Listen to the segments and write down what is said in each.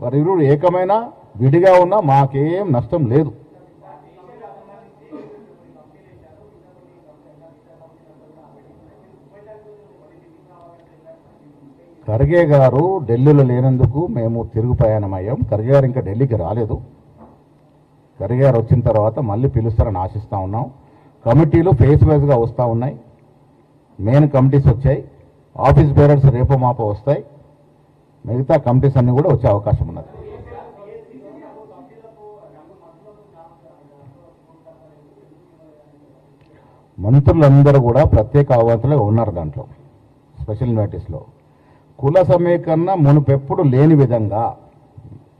వారిరువురు ఏకమైన విడిగా ఉన్నా మాకేం నష్టం లేదు. ఖర్గే గారు ఢిల్లీలో లేనందుకు మేము తిరుగు ప్రయాణమయ్యాం. ఖర్గే గారు ఇంకా ఢిల్లీకి రాలేదు. ఖర్గే గారు వచ్చిన తర్వాత మళ్ళీ పిలుస్తారని ఆశిస్తూ ఉన్నాం. కమిటీలు ఫేస్ వైజ్గా వస్తూ ఉన్నాయి. మెయిన్ కమిటీస్ వచ్చాయి. ఆఫీస్ బేరర్స్ రేపో మాపో వస్తాయి. మిగతా కమిటీస్ అన్నీ కూడా వచ్చే అవకాశం ఉన్నది. మంత్రులందరూ కూడా ప్రత్యేక అవగాహనలో ఉన్నారు. దాంట్లో స్పెషల్ నోటీస్లో కుల సమీకరణ మునుపెప్పుడు లేని విధంగా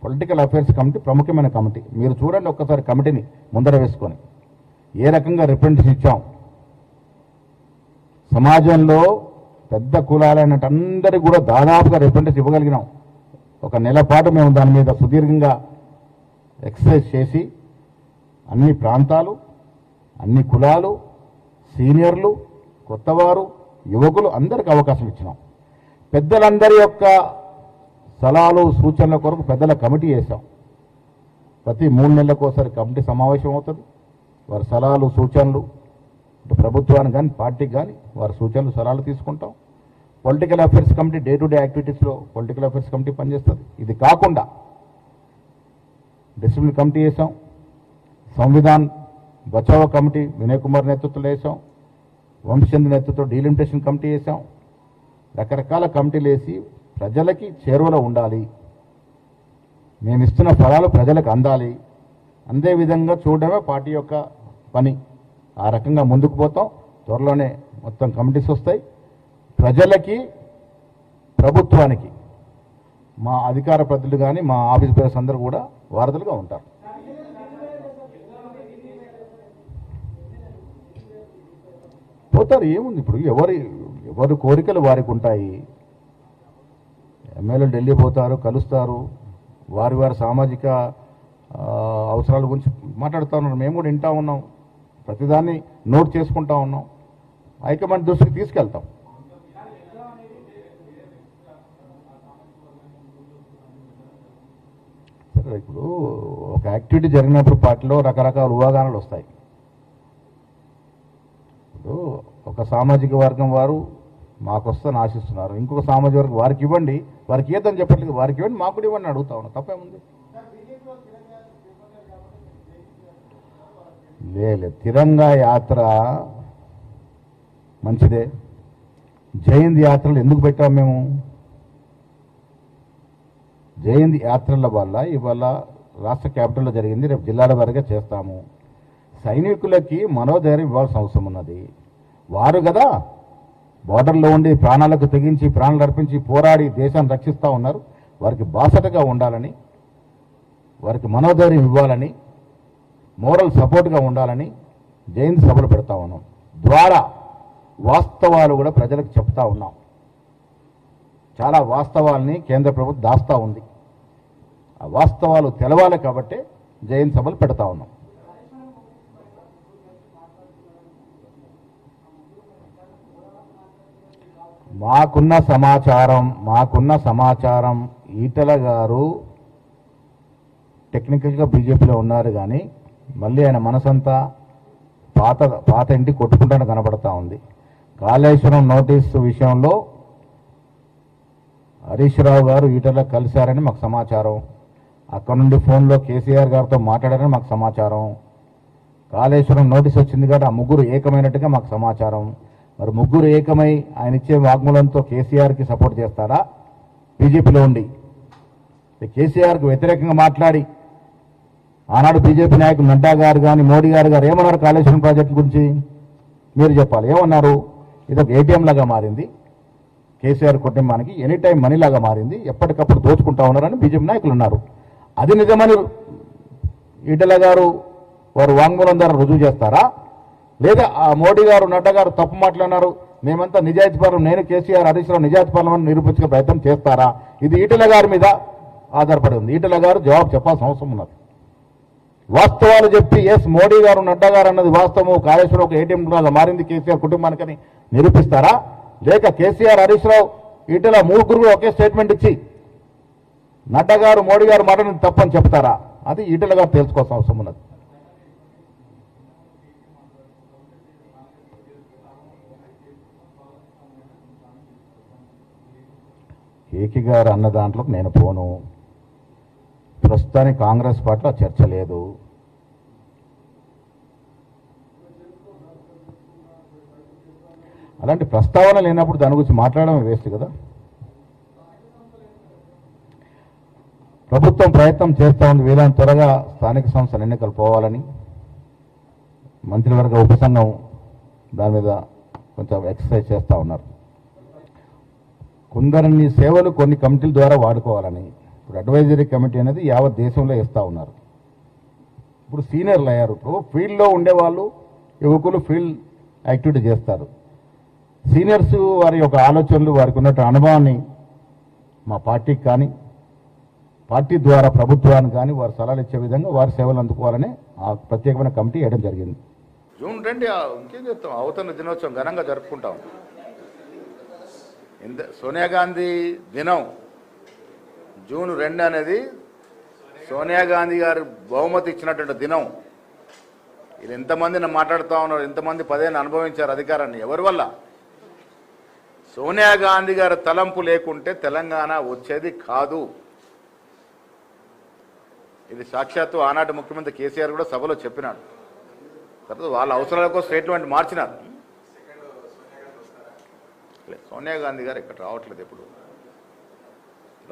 పొలిటికల్ అఫైర్స్ కమిటీ ప్రముఖమైన కమిటీ. మీరు చూడండి ఒక్కసారి కమిటీని ముందర వేసుకొని ఏ రకంగా రిప్రజెంటేషన్ ఇచ్చాం. సమాజంలో పెద్ద కులాలైనట్టు అందరికీ కూడా దాదాపుగా రిప్రజెంటేషన్ ఇవ్వగలిగినాం. ఒక నెల పాటు మేము దాని మీద సుదీర్ఘంగా ఎక్సర్సైజ్ చేసి అన్ని ప్రాంతాలు, అన్ని కులాలు, సీనియర్లు, కొత్తవారు, యువకులు అందరికీ అవకాశం ఇచ్చినాం. పెద్దలందరి యొక్క సలహాలు సూచనల కొరకు పెద్దల కమిటీ వేసాం. ప్రతి 3 నెలలకు ఒకసారి కమిటీ సమావేశం అవుతుంది. వారి సలహాలు సూచనలు ప్రభుత్వానికి కానీ పార్టీకి కానీ వారి సూచనలు సలహాలు తీసుకుంటాం. Political affairs committee day to day యాక్టివిటీస్లో పొలిటికల్ అఫైర్స్ కమిటీ పనిచేస్తుంది. ఇది కాకుండా డిసిప్లిన్ కమిటీ వేసాం. సంవిధాన్ బచావో కమిటీ వినయ్ కుమార్ నేతృత్వంలో వేసాం. వంశచంద్ర నేతృత్వంలో డీలిమిటేషన్ కమిటీ వేసాం. రకరకాల కమిటీలు వేసి ప్రజలకి చేరువలో ఉండాలి, మేము ఇస్తున్న ఫలాలు ప్రజలకు అందాలి, అందే విధంగా చూడడమే పార్టీ యొక్క పని. ఆ రకంగా ముందుకు పోతాం. త్వరలోనే మొత్తం కమిటీస్ వస్తాయి. ప్రజలకి ప్రభుత్వానికి మా అధికార ప్రతినిధులు కానీ మా ఆఫీస్ బేరర్స్ అందరూ కూడా వారధులుగా ఉంటారు. పోతారు. ఏముంది, ఇప్పుడు ఎవరి కోరికలు వారికి ఉంటాయి. ఎమ్మెల్యేలు ఢిల్లీ పోతారు, కలుస్తారు, వారి సామాజిక అవసరాల గురించి మాట్లాడుతూ ఉన్నారు. మేము కూడా వింటూ ఉన్నాం, ప్రతిదాన్ని నోట్ చేసుకుంటా ఉన్నాం, హైకమాండ్ దృష్టికి తీసుకెళ్తాం. సరే, ఇప్పుడు ఒక యాక్టివిటీ జరిగినప్పుడు పార్టీలో రకరకాల ఊహాగానాలు వస్తాయి. ఇప్పుడు ఒక సామాజిక వర్గం వారు మాకు వస్తుందని ఆశిస్తున్నారు, ఇంకొక సామాజిక వర్గం వారికి ఇవ్వండి, వారికి ఏదని చెప్పట్లేదు, వారికి ఇవ్వండి మాకు కూడా ఇవ్వండి అడుగుతా ఉన్నాం. తప్పేముంది? లేదు, తిరంగా యాత్ర మంచిదే. జయంతి యాత్రలు ఎందుకు పెట్టాం మేము? జయంతి యాత్రల వల్ల ఇవాళ రాష్ట్ర క్యాపిటల్లో జరిగింది, రేపు జిల్లాల వరకే చేస్తాము. సైనికులకి మనోధైర్యం ఇవ్వాల్సిన అవసరం ఉన్నది. వారు కదా బోర్డర్లో ఉండి ప్రాణాలకు తెగించి ప్రాణాలు అర్పించి పోరాడి దేశాన్ని రక్షిస్తూ ఉన్నారు. వారికి బాసటగా ఉండాలని, వారికి మనోధైర్యం ఇవ్వాలని, మోరల్ సపోర్ట్గా ఉండాలని జయంతి సభలు పెడతా ఉన్నాం. ద్వారా వాస్తవాలు కూడా ప్రజలకు చెప్తా ఉన్నాం. చాలా వాస్తవాల్ని కేంద్ర ప్రభుత్వం దాస్తూ ఉంది. ఆ వాస్తవాలు తెలవాలి కాబట్టి జయంతి సభలు పెడతా ఉన్నాం. మాకున్న సమాచారం ఈటల గారు టెక్నికల్గా బీజేపీలో ఉన్నారు, కానీ మళ్ళీ ఆయన మనసంతా పాత ఇంటికి కొట్టుకుంటానే కనబడతా ఉంది. కాళేశ్వరం నోటీసు విషయంలో హరీష్ రావు గారు ఈటల కలిశారని మాకు సమాచారం. అక్కడ నుండి ఫోన్లో కేసీఆర్ గారితో మాట్లాడారని మాకు సమాచారం. కాళేశ్వరం నోటీస్ వచ్చింది కాబట్టి ఆ ముగ్గురు ఏకమైనట్టుగా మాకు సమాచారం. మరి ముగ్గురు ఏకమై ఆయన ఇచ్చే వాగ్మూలంతో కేసీఆర్కి సపోర్ట్ చేస్తారా? బీజేపీలో ఉండి కేసీఆర్కు వ్యతిరేకంగా మాట్లాడి ఆనాడు బీజేపీ నాయకులు నడ్డా గారు కానీ మోడీ గారు ఏమన్నారు కాళేశ్వరం ప్రాజెక్టు గురించి? మీరు చెప్పాలి. ఏమన్నారు? ఇదొక ఏటీఎం లాగా మారింది, కేసీఆర్ కుటుంబానికి ఎనీ టైం మనీలాగా మారింది, ఎప్పటికప్పుడు దోచుకుంటా ఉన్నారని బీజేపీ నాయకులు ఉన్నారు. అది నిజమని ఈటల గారు వారు వాంగ్మూలం ద్వారా రుజువు చేస్తారా? లేదా ఆ మోడీ గారు నడ్డా గారు తప్పు మాట్లాడినారు, మేమంతా నిజాయితీ పరులం, నేను కేసీఆర్ హరీష్ రావు నిజాయితీ పరులమని నిరూపించే ప్రయత్నం చేస్తారా? ఇది ఈటల గారి మీద ఆధారపడి ఉంది. ఈటల గారు జవాబు చెప్పాల్సిన అవసరం ఉన్నది. వాస్తవాలు చెప్పి ఎస్ మోడీ గారు నడ్డా గారు అన్నది వాస్తవం, కాళేశ్వరం ఒక ఏటీఎం లాగా మారింది కేసీఆర్ కుటుంబానికని నిరూపిస్తారా? లేక కేసీఆర్ హరీష్ రావు ఈటల ముగ్గురు ఒకే స్టేట్మెంట్ ఇచ్చి నడ్డా గారు మోడీ గారు మాట నేను తప్పని చెప్తారా? అది ఈటెల గారు తెలుసుకోవాల్సిన అవసరం ఉన్నది. ఏకి గారు అన్న దాంట్లో నేను పోను. ప్రస్తుతానికి కాంగ్రెస్ పార్టీలో చర్చ లేదు. అలాంటి ప్రస్తావన లేనప్పుడు దాని గురించి మాట్లాడడం వేస్ట్ కదా. ప్రభుత్వం ప్రయత్నం చేస్తూ ఉంది వీలైన త్వరగా స్థానిక సంస్థల ఎన్నికలు పోవాలని. మంత్రివర్గ ఉపసంఘం దాని మీద కొంచెం ఎక్సర్సైజ్ చేస్తూ ఉన్నారు. కొందరిని సేవలు కొన్ని కమిటీల ద్వారా వాడుకోవాలని. ఇప్పుడు అడ్వైజరీ కమిటీ అనేది యావత్ దేశంలో ఇస్తూ ఉన్నారు. ఇప్పుడు సీనియర్లు అయ్యారు. ఇప్పుడు ఫీల్డ్లో ఉండేవాళ్ళు యువకులు ఫీల్డ్ యాక్టివిటీ చేస్తారు. సీనియర్స్ వారి యొక్క ఆలోచనలు వారికి ఉన్నట్టు అనుభవాన్ని మా పార్టీకి కానీ పార్టీ ద్వారా ప్రభుత్వానికి కానీ వారు సలహాలు ఇచ్చే విధంగా వారి సేవలు అందుకోవాలని ఆ ప్రత్యేకమైన కమిటీ వేయడం జరిగింది. జూన్ 2 ఇంకేం చెప్తాం, అవతరణ దినోత్సవం ఘనంగా జరుపుకుంటాం. సోనియా గాంధీ దినం జూన్ 2 అనేది సోనియా గాంధీ గారు బహుమతి ఇచ్చినటువంటి దినం. ఇది ఎంతమంది మాట్లాడుతూ ఉన్నారు, ఎంతమంది 10 ఏళ్ళు అనుభవించారు అధికారాన్ని, ఎవరి వల్ల? సోనియా గాంధీ గారి తలంపు లేకుంటే తెలంగాణ వచ్చేది కాదు. ఇది సాక్షాత్తు ఆనాటి ముఖ్యమంత్రి కేసీఆర్ కూడా సభలో చెప్పినాడు. తర్వాత వాళ్ళ అవసరాలకు స్టేట్మెంట్ మార్చినారు. సోనియా గాంధీ గారు ఇక్కడ రావట్లేదు. ఎప్పుడు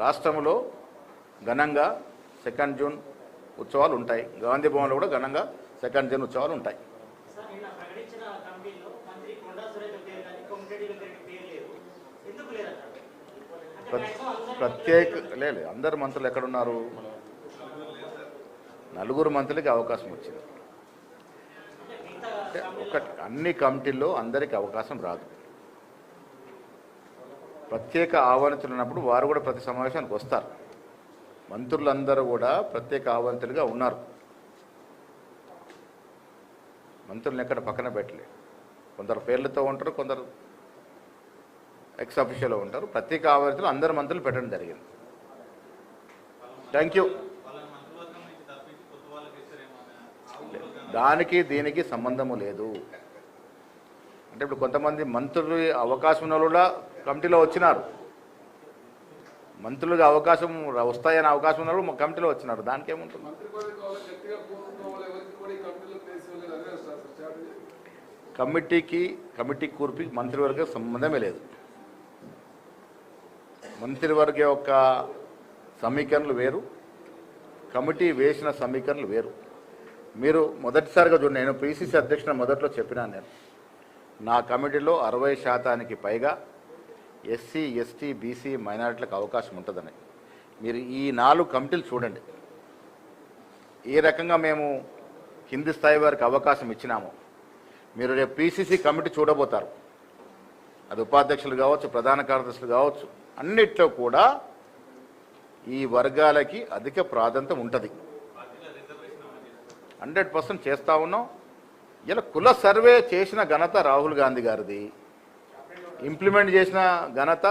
రాష్ట్రంలో ఘనంగా 2 జూన్ ఉత్సవాలు ఉంటాయి. గాంధీ భవన్లో కూడా ఘనంగా 2 జూన్ ఉత్సవాలు ఉంటాయి. ప్రత్యేక లేదు, అందరు మంత్రులు ఎక్కడున్నారు? 4 మంత్రులకి అవకాశం వచ్చింది. అంటే అన్ని కమిటీల్లో అందరికీ అవకాశం రాదు. ప్రత్యేక ఆహ్వానితులు ఉన్నప్పుడు వారు కూడా ప్రతి సమావేశానికి వస్తారు. మంత్రులందరూ కూడా ప్రత్యేక ఆహ్వానితులుగా ఉన్నారు. మంత్రులను ఎక్కడ పక్కన పెట్టలేదు. కొందరు పేర్లతో ఉంటారు, కొందరు ఎక్స్ అఫీషియల్లో ఉంటారు. ప్రత్యేక ఆహ్వానితులు అందరు మంత్రులు పెట్టడం జరిగింది. Thank you. దానికి దీనికి సంబంధము లేదు. అంటే ఇప్పుడు కొంతమంది మంత్రులు అవకాశం ఉన్న కూడా కమిటీలో వచ్చినారు. మంత్రులుగా అవకాశం వస్తాయని అవకాశం ఉన్నారు, మా కమిటీలో వచ్చినారు. దానికి ఏముంటుంది? కమిటీ కూర్పు మంత్రివర్గ సంబంధమే లేదు. మంత్రివర్గ యొక్క సమీకరణలు వేరు, కమిటీ వేసిన సమీకరణలు వేరు. మీరు మొదటిసారిగా చూడండి, నేను పిసిసి అధ్యక్షుడు మొదట్లో చెప్పినాను. నేను నా కమిటీలో 60% పైగా ఎస్సీ, ఎస్టీ, బీసీ, మైనారిటీలకు అవకాశం ఉంటుందని. మీరు ఈ 4 కమిటీలు చూడండి, ఏ రకంగా మేము కింది స్థాయి వారికి అవకాశం ఇచ్చినాము. మీరు రేపు పిసిసి కమిటీ చూడబోతారు. అది ఉపాధ్యక్షులు కావచ్చు, ప్రధాన కార్యదర్శులు కావచ్చు, అన్నిట్లో కూడా ఈ వర్గాలకి అధిక ప్రాధాన్యత ఉంటుంది. 100% చేస్తూ ఉన్నాం. ఇలా కుల సర్వే చేసిన ఘనత రాహుల్ గాంధీ గారిది, ఇంప్లిమెంట్ చేసిన ఘనత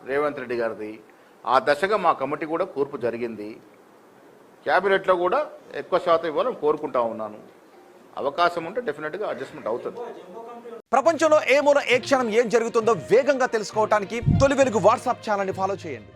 రేవంత్ రెడ్డి గారిది. ఆ దశగా మా కమిటీ కూడా కూర్పు జరిగింది. క్యాబినెట్లో కూడా ఎక్కువ శాతం ఇవ్వాలని కోరుకుంటా ఉన్నాను. అవకాశం ఉంటే డెఫినెట్గా అడ్జస్ట్మెంట్ అవుతుంది. ప్రపంచంలో ఏ మూల ఏ క్షణం ఏం జరుగుతుందో వేగంగా తెలుసుకోవడానికి తొలి వెలుగు వాట్సాప్ ఛానల్ని ఫాలో చేయండి.